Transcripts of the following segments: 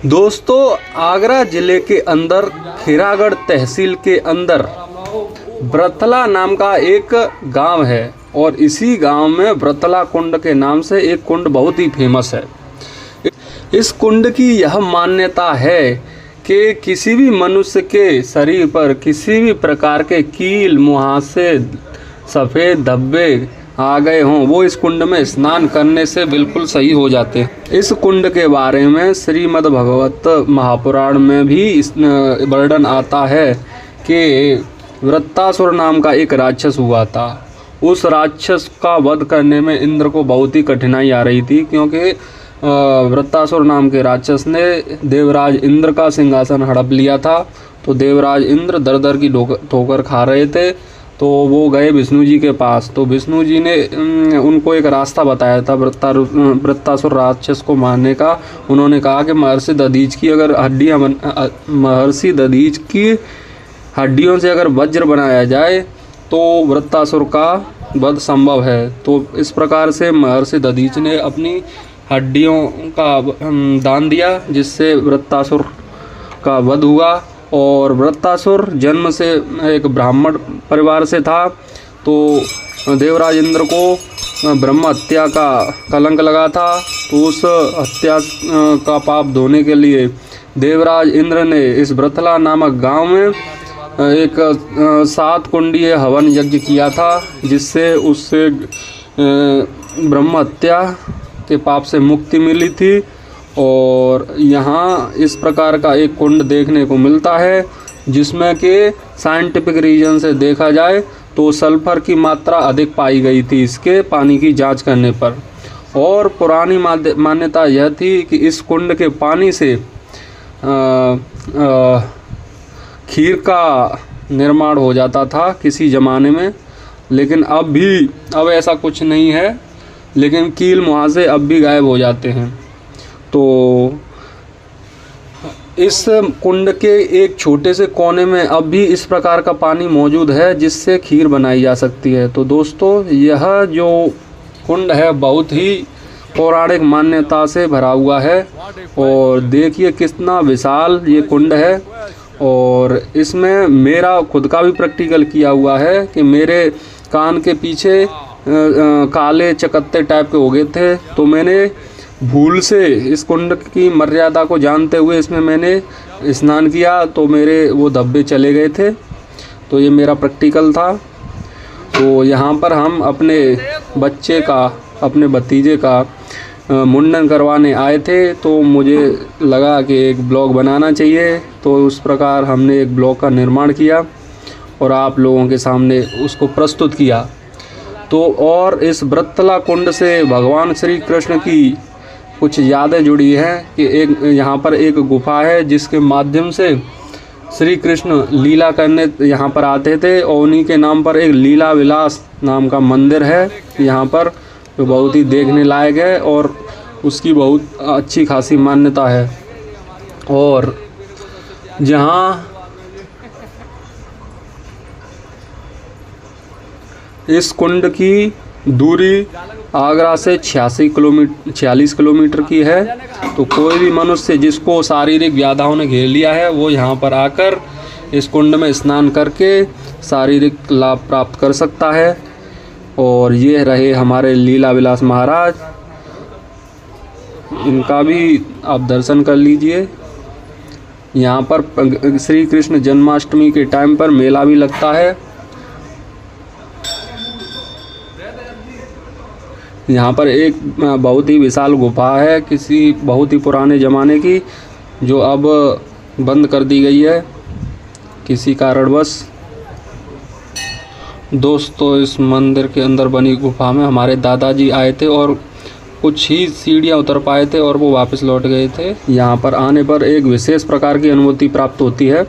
दोस्तों, आगरा ज़िले के अंदर खैरागढ़ तहसील के अंदर व्रतला नाम का एक गांव है और इसी गांव में व्रतला कुंड के नाम से एक कुंड बहुत ही फेमस है। इस कुंड की यह मान्यता है कि किसी भी मनुष्य के शरीर पर किसी भी प्रकार के कील, मुहासे, सफ़ेद धब्बे आ गए हों, वो इस कुंड में स्नान करने से बिल्कुल सही हो जाते हैं। इस कुंड के बारे में श्रीमद् भगवत महापुराण में भी वर्णन आता है कि वृत्तासुर नाम का एक राक्षस हुआ था। उस राक्षस का वध करने में इंद्र को बहुत ही कठिनाई आ रही थी, क्योंकि वृत्तासुर नाम के राक्षस ने देवराज इंद्र का सिंहासन हड़प लिया था। तो देवराज इंद्र दर दर की ठोकर खा रहे थे, तो वो गए विष्णु जी के पास। तो विष्णु जी ने उनको एक रास्ता बताया था वृत्तासुर राक्षस को मारने का। उन्होंने कहा कि महर्षि दधीच की अगर महर्षि दधीच की हड्डियों से अगर वज्र बनाया जाए तो वृत्तासुर का वध संभव है। तो इस प्रकार से महर्षि दधीच ने अपनी हड्डियों का दान दिया, जिससे वृत्तासुर का वध हुआ। और वृत्तासुर जन्म से एक ब्राह्मण परिवार से था, तो देवराज इंद्र को ब्रह्म हत्या का कलंक लगा था। तो उस हत्या का पाप धोने के लिए देवराज इंद्र ने इस व्रतला नामक गांव में एक 7 कुंडीय हवन यज्ञ किया था, जिससे उससे ब्रह्म हत्या के पाप से मुक्ति मिली थी। और यहाँ इस प्रकार का एक कुंड देखने को मिलता है, जिसमें कि साइंटिफिक रीजन से देखा जाए तो सल्फर की मात्रा अधिक पाई गई थी इसके पानी की जांच करने पर। और पुरानी मान्यता यह थी कि इस कुंड के पानी से खीर का निर्माण हो जाता था किसी ज़माने में, लेकिन अब ऐसा कुछ नहीं है। लेकिन कील मुहासे अब भी गायब हो जाते हैं। तो इस कुंड के एक छोटे से कोने में अब भी इस प्रकार का पानी मौजूद है, जिससे खीर बनाई जा सकती है। तो दोस्तों, यह जो कुंड है बहुत ही पौराणिक मान्यता से भरा हुआ है। और देखिए कितना विशाल ये कुंड है। और इसमें मेरा खुद का भी प्रैक्टिकल किया हुआ है कि मेरे कान के पीछे काले चकत्ते टाइप के हो गए थे, तो मैंने भूल से इस कुंड की मर्यादा को जानते हुए इसमें मैंने स्नान किया, तो मेरे वो धब्बे चले गए थे। तो ये मेरा प्रैक्टिकल था। तो यहाँ पर हम अपने बच्चे का, अपने भतीजे का मुंडन करवाने आए थे, तो मुझे लगा कि एक ब्लॉग बनाना चाहिए। तो उस प्रकार हमने एक ब्लॉग का निर्माण किया और आप लोगों के सामने उसको प्रस्तुत किया। तो और इस व्रतला कुंड से भगवान श्री कृष्ण की कुछ यादें जुड़ी हैं कि एक यहाँ पर एक गुफा है, जिसके माध्यम से श्री कृष्ण लीला करने यहाँ पर आते थे। और उन्हीं के नाम पर एक लीला विलास नाम का मंदिर है यहाँ पर, जो बहुत ही देखने लायक है और उसकी बहुत अच्छी खासी मान्यता है। और जहाँ इस कुंड की दूरी आगरा से 46 किलोमीटर की है। तो कोई भी मनुष्य जिसको शारीरिक व्याधाओं ने घेर लिया है, वो यहाँ पर आकर इस कुंड में स्नान करके शारीरिक लाभ प्राप्त कर सकता है। और ये रहे हमारे लीला विलास महाराज, इनका भी आप दर्शन कर लीजिए। यहाँ पर श्री कृष्ण जन्माष्टमी के टाइम पर मेला भी लगता है। यहाँ पर एक बहुत ही विशाल गुफा है, किसी बहुत ही पुराने ज़माने की, जो अब बंद कर दी गई है किसी कारणवश। दोस्तों, इस मंदिर के अंदर बनी गुफा में हमारे दादाजी आए थे और कुछ ही सीढ़ियाँ उतर पाए थे और वो वापस लौट गए थे। यहाँ पर आने पर एक विशेष प्रकार की अनुभूति प्राप्त होती है,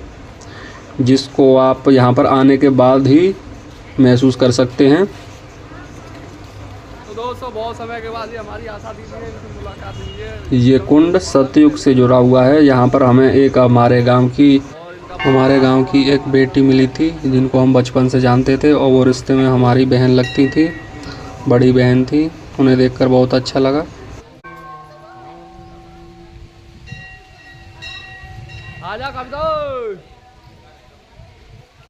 जिसको आप यहाँ पर आने के बाद ही महसूस कर सकते हैं। दोस्तों, बहुत समय के बाद ये हमारी आशा थी कि इनसे मुलाकात हुई है। ये कुंड सतयुग से जुड़ा हुआ है। यहाँ पर हमें एक हमारे गांव की एक बेटी मिली थी, जिनको हम बचपन से जानते थे और वो रिश्ते में हमारी बहन लगती थी, बड़ी बहन थी। उन्हें देखकर बहुत अच्छा लगा। आजा कविता।